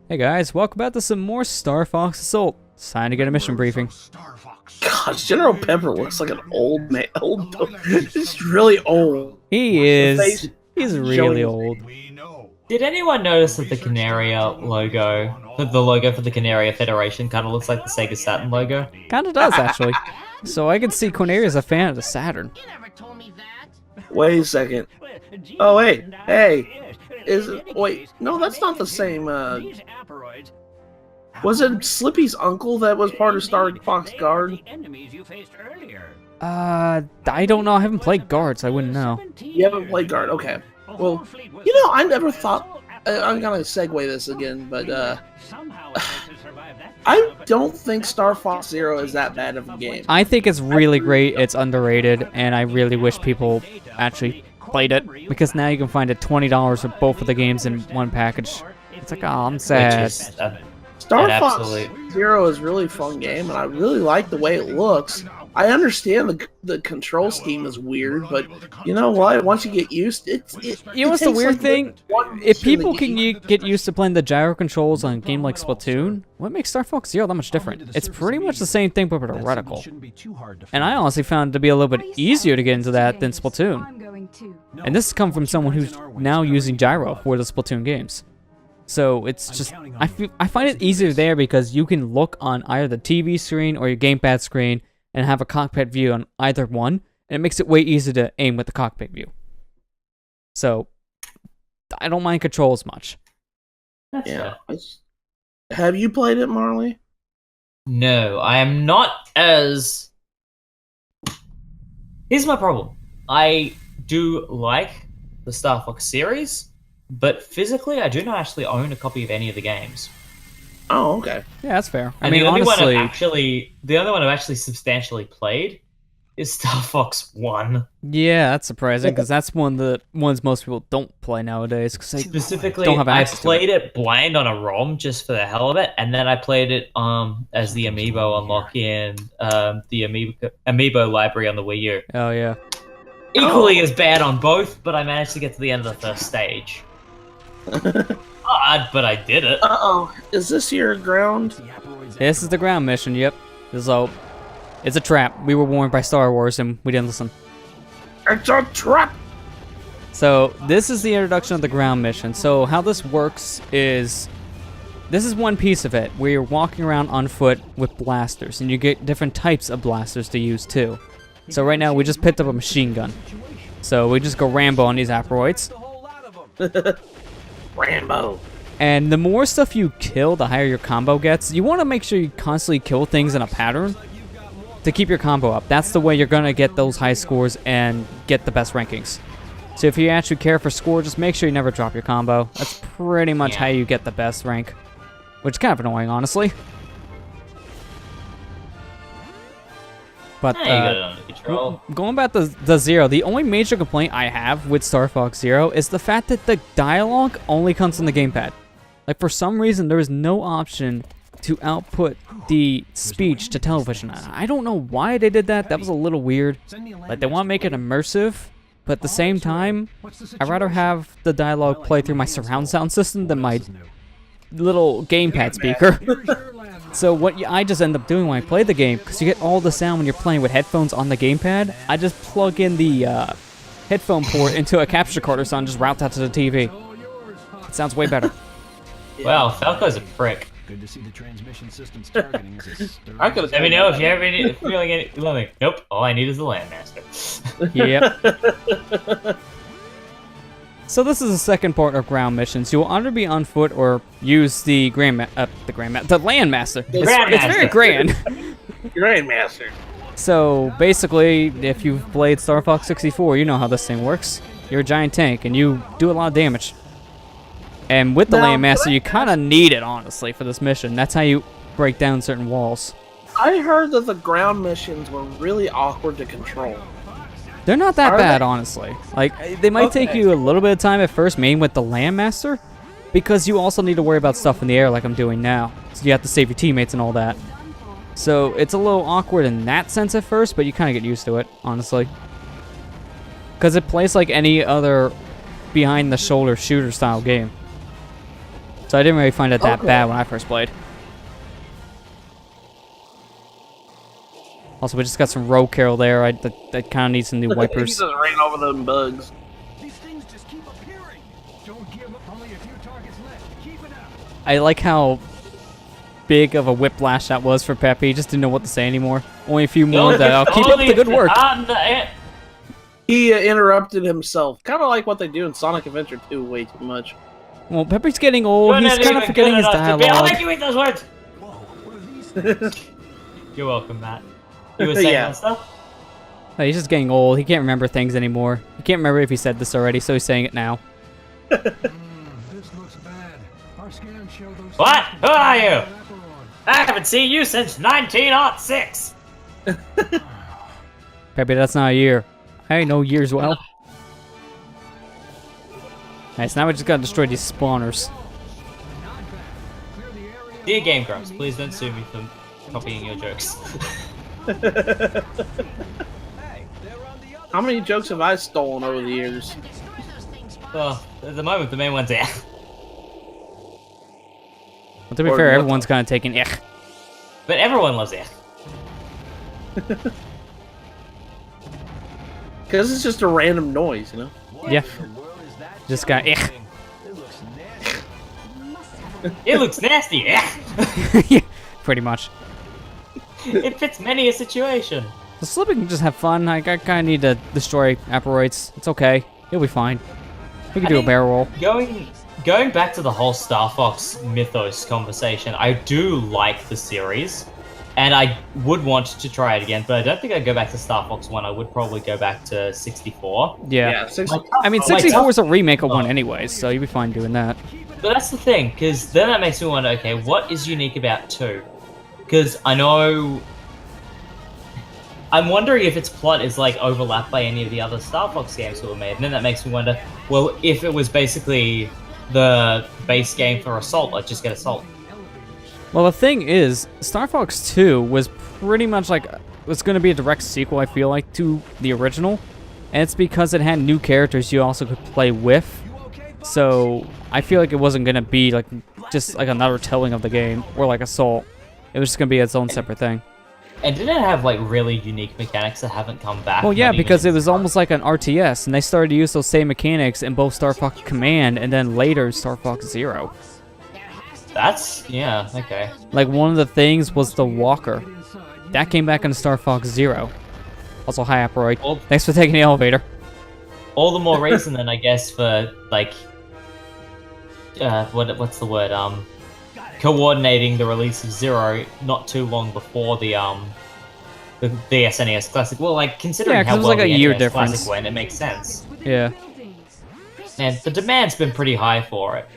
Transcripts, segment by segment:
Hey guys, welcome back to some more Star Fox Assault. It's time to get a mission briefing. God, General Pepper looks like an old man. He's really old. He is. He's really old. Did anyone notice that the Canaria logo, the logo for the Canaria Federation, kind of looks like the Sega Saturn logo? Kinda does, actually. So I can see Cornelia is a fan of the Saturn. Wait a second. Oh, wait. Hey. Wait. No, that's not the same. Was it Slippy's uncle that was part of Star Fox Guard? I don't know. I haven't played Guard, so I wouldn't know. You haven't played Guard. Okay. Well, I never thought... I'm gonna segue this again, but, I don't think Star Fox Zero is that bad of a game. I think it's really great. It's underrated, and I really wish people actually played it, because now you can find it $20 for both of the games in one package. It's like, oh, I'm sad. Star Fox Zero is a really fun game, and I really like the way it looks. I understand the control scheme is weird, but you know what? Once you get used, you know what's the weird thing? If people can get used to playing the gyro controls on a game like Splatoon, what makes Star Fox Zero that much different? It's pretty much the same thing, but with a reticle. And I honestly found it to be a little bit easier to get into that than Splatoon. And this has come from someone who's now using gyro for the Splatoon games. So it's just, I find it easier there because you can look on either the TV screen or your gamepad screen and have a cockpit view on either one, and it makes it way easier to aim with the cockpit view. So, I don't mind controls much. Yeah. Have you played it, Marley? No, I am not as... Here's my problem. I do like the Star Fox series, but physically I do not actually own a copy of any of the games. Oh, okay. Yeah, that's fair. And the only one I've actually substantially played is Star Fox 1. Yeah, that's surprising, because that's one of the ones most people don't play nowadays. Specifically, don't have I access played it blind on a ROM just for the hell of it, and then I played it as the Amiibo unlock in the Amiibo library on the Wii U. Oh, yeah. Equally as bad on both, but I managed to get to the end of the first stage. Odd, but I did it. Uh-oh. Is this your ground? This is the ground mission, yep. So, it's a trap. We were warned by Star Wars and we didn't listen. It's a trap! So, this is the introduction of the ground mission. So, how this works is... This is one piece of it, where you're walking around on foot with blasters, and you get different types of blasters to use, too. So right now, we just picked up a machine gun. So, we just go Rambo on these Aparoids. Rambo. And the more stuff you kill, the higher your combo gets. You want to make sure you constantly kill things in a pattern to keep your combo up. That's the way you're going to get those high scores and get the best rankings. So if you actually care for score, just make sure you never drop your combo. That's pretty much how you get the best rank. Which is kind of annoying, honestly. But going back to the Zero, the only major complaint I have with Star Fox Zero is the fact that the dialogue only comes from the gamepad. Like, for some reason, there is no option to output the speech to television. I don't know why they did that. That was a little weird. Like, they want to make it immersive, but at the same time, I'd rather have the dialogue play through my surround sound system than my little gamepad speaker. So what I just end up doing when I play the game, because you get all the sound when you're playing with headphones on the gamepad, I just plug in the headphone port into a capture card or something, just route that to the TV. It sounds way better. Wow, Falco's a prick. Good to see the transmission system's targeting is Let me know if you have any feeling anything. Nope, all I need is the Landmaster. Yep. So this is the second part of ground missions. You'll either be on foot or use the Landmaster. It's very grand. Grandmaster. So basically, if you've played Star Fox 64, you know how this thing works. You're a giant tank, and you do a lot of damage. And with the Landmaster, you kind of need it, honestly, for this mission. That's how you break down certain walls. I heard that the ground missions were really awkward to control. They're not that bad, honestly. Like, they might take you a little bit of time at first, mainly with the Landmaster, because you also need to worry about stuff in the air like I'm doing now. So you have to save your teammates and all that. So it's a little awkward in that sense at first, but you kind of get used to it, honestly. Because it plays like any other behind-the-shoulder shooter-style game. So I didn't really find it that bad when I first played. Also, we just got some rogue carol there. That kind of needs some new He wipers. just ran over them bugs. These things just keep appearing. Don't give up. Only a few targets left. Keep it up. I like how big of a whiplash that was for Pepe. He just didn't know what to say anymore. Only a few more that I'll keep up the good work. He interrupted himself. Kind of like what they do in Sonic Adventure 2 way too much. Well, Pepe's getting old. He's kind of forgetting his dialogue. I'll make you eat those words. You're welcome, Matt. You were saying stuff? No, he's just getting old. He can't remember things anymore. He can't remember if he said this already, so he's saying it now. This looks bad. Our scans show those. What? Who are you? I haven't seen you since 1906. Pepe, that's not a year. I know years well. Nice, now we just gotta destroy these spawners. Dear Game Grumps, please don't sue me for copying your jokes. How many jokes have I stolen over the years? Well, at the moment, the main one's yeah. Well, to be fair, everyone's kind of taking ich. But everyone loves it. Because it's just a random noise, you know? Yeah. Just got ich. It looks nasty, yeah. Yeah, pretty much. It fits many a situation. So Slippy can just have fun. I kind of need to destroy Aparoids. It's okay. He'll be fine. We can do a barrel roll. Going back to the whole Star Fox mythos conversation, I do like the series, and I would want to try it again, but I don't think I'd go back to Star Fox 1. I would probably go back to 64. Yeah. I mean, 64 is a remake of 1 anyways, so you'd be fine doing that. But that's the thing, because then that makes me wonder, okay, what is unique about 2? Because I know... I'm wondering if its plot is, like, overlapped by any of the other Star Fox games that were made, and then that makes me wonder, well, if it was basically the base game for Assault, I'd just get Assault. Well, the thing is, Star Fox 2 was pretty much like... was going to be a direct sequel, I feel like, to the original. And it's because it had new characters you also could play with. So, I feel like it wasn't going to be, like, just, like, another telling of the game, or, like, Assault. It was just going to be its own separate thing. And did it have, like, really unique mechanics that haven't come back? Well, yeah, because it was almost like an RTS, and they started to use those same mechanics in both Star Fox Command and then later Star Fox Zero. That's... yeah, okay. Like, one of the things was the walker. That came back in Star Fox Zero. Also, hi, Aparoid. Thanks for taking the elevator. All the more reason, then, I guess, for, like... what's the word? Coordinating the release of Zero not too long before the SNES Classic. Well, like, considering how it was well like a the year NES difference. Classic went, it makes sense. Yeah. And the demand's been pretty high for it.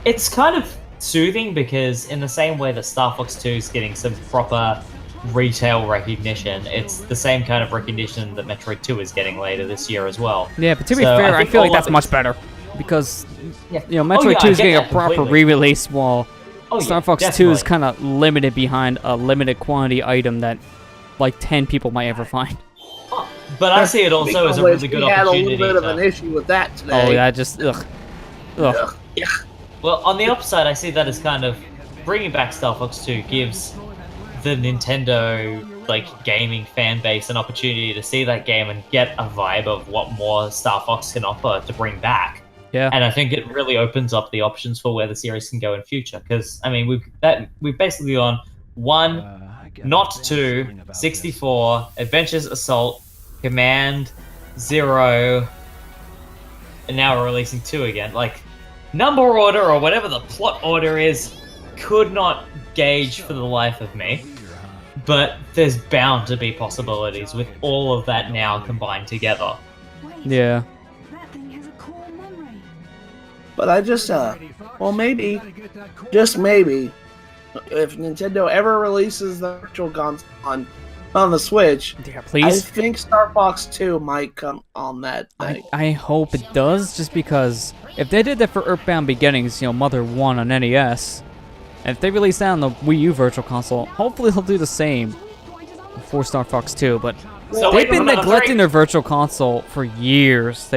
It's kind of soothing because in the same way that Star Fox 2 is getting some proper retail recognition, it's the same kind of recognition that Metroid 2 is getting later this year as well. Yeah, but to be fair, I feel like that's much better. Because, you know, Metroid 2 is getting a proper re-release, while Star Fox 2 is kind of limited behind a limited quantity item that, like, 10 people might ever find. But I see it also as a really good opportunity. We had a little bit of an issue with that today. Oh, yeah, just, ugh. Yeah. Well, on the upside, I see that as kind of bringing back Star Fox 2 gives the Nintendo, like, gaming fan base an opportunity to see that game and get a vibe of what more Star Fox can offer to bring back. Yeah. And I think it really opens up the options for where the series can go in future. Because, I mean, we've basically gone 1, not 2, 64, Adventures Assault, Command, 0, and now we're releasing 2 again. Like, number order, or whatever the plot order is, could not gauge for the life of me. But there's bound to be possibilities with all of that now combined together. Yeah. But I just, well, maybe, just maybe, if Nintendo ever releases the Virtual Console on the Switch, yeah, please. I think Star Fox 2 might come on that thing. I hope it does, just because if they did that for Earthbound Beginnings, you know, Mother 1 on NES, and if they release that on the Wii U Virtual Console, hopefully they'll do the same for Star Fox 2, but they've been neglecting their Virtual Console for years.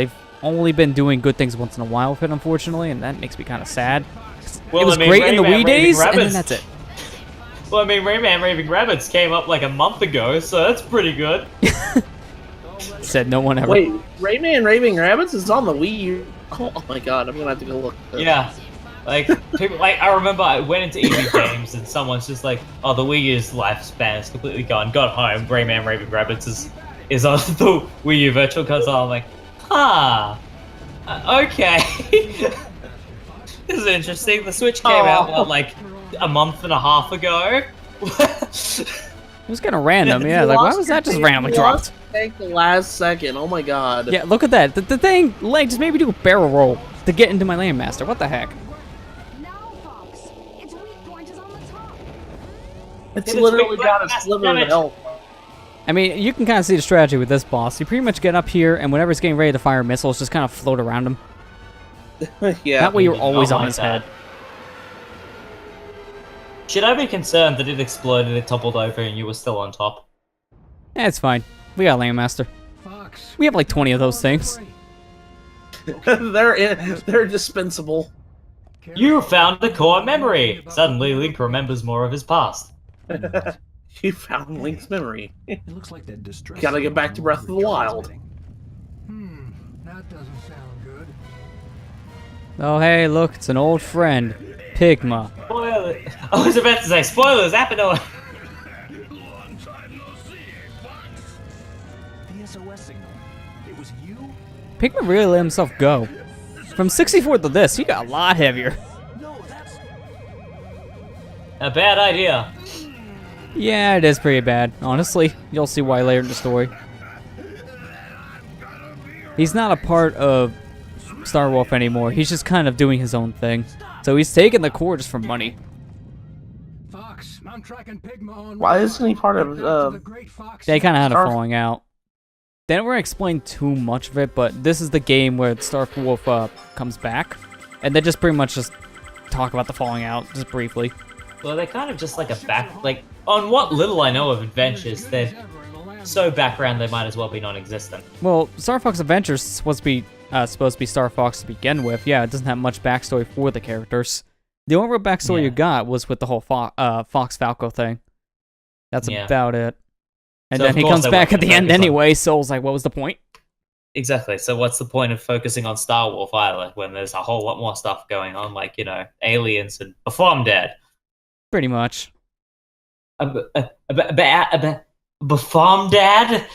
only been doing good things once in a while with it, unfortunately, and that makes me kind of sad. Well, it was great in the Wii days, and then that's it. Well, I mean, Rayman Raving Rabbits came up like a month ago, so that's pretty good. Said no one ever. Wait, Rayman Raving Rabbits is on the Wii U? Oh my god, I'm gonna have to go look. Yeah. Like, people, like, I remember I went into EV Games and someone's just like, oh, the Wii U's lifespan is completely gone. Got home, Rayman Raving Rabbits is on the Wii U Virtual Console. I'm like, okay. This is interesting. The Switch came out, what, like, a month and a half ago? It was kind of random, yeah. Like, why was that just randomly dropped? Take the last second, oh my god. Yeah, look at that. The thing, like, just made me do a barrel roll to get into my Landmaster. What the heck? It's literally got a sliver of health. I mean, you can kind of see the strategy with this boss. You pretty much get up here, and whenever he's getting ready to fire missiles, just kind of float around him. Yeah. That way you're always on his head. Should I be concerned that it exploded, it toppled over, and you were still on top? Yeah, it's fine. We got Landmaster. We have like 20 of those things. They're dispensable. You found the core memory! Suddenly, Link remembers more of his past. You found Link's memory. It looks like that distress. Gotta get back to Breath of the Wild. That doesn't sound good. Oh, hey, look, it's an old friend, Pigma. Spoiler. I was about to say, spoilers, Apinoid! The SOS signal. It was you? Pigma really let himself go. From 64 to this, he got a lot heavier. No, that's A bad idea. Yeah, it is pretty bad, honestly. You'll see why later in the story. He's not a part of Star Wolf anymore. He's just kind of doing his own thing. So he's taking the core just for money. Fox. I'm tracking Pigma on. Why isn't he part of They kind of had a Star- falling out. They don't really explain too much of it, but this is the game where Star Wolf comes back. And they just pretty much just talk about the falling out, just briefly. Well, they're kind of just like a like, on what little I know of Adventures, they're so background they might as well be non-existent. Well, Star Fox Adventures is supposed to be Star Fox to begin with. Yeah, it doesn't have much backstory for the characters. The only real backstory you got was with the whole Fox Falco thing. That's about it. And So then he comes back at the end anyway, so I was like, what was the point? Exactly. So what's the point of focusing on Star Wolf Island when there's a whole lot more stuff going on, like, you know, aliens and before I'm dead. Pretty much. Before I'm dead?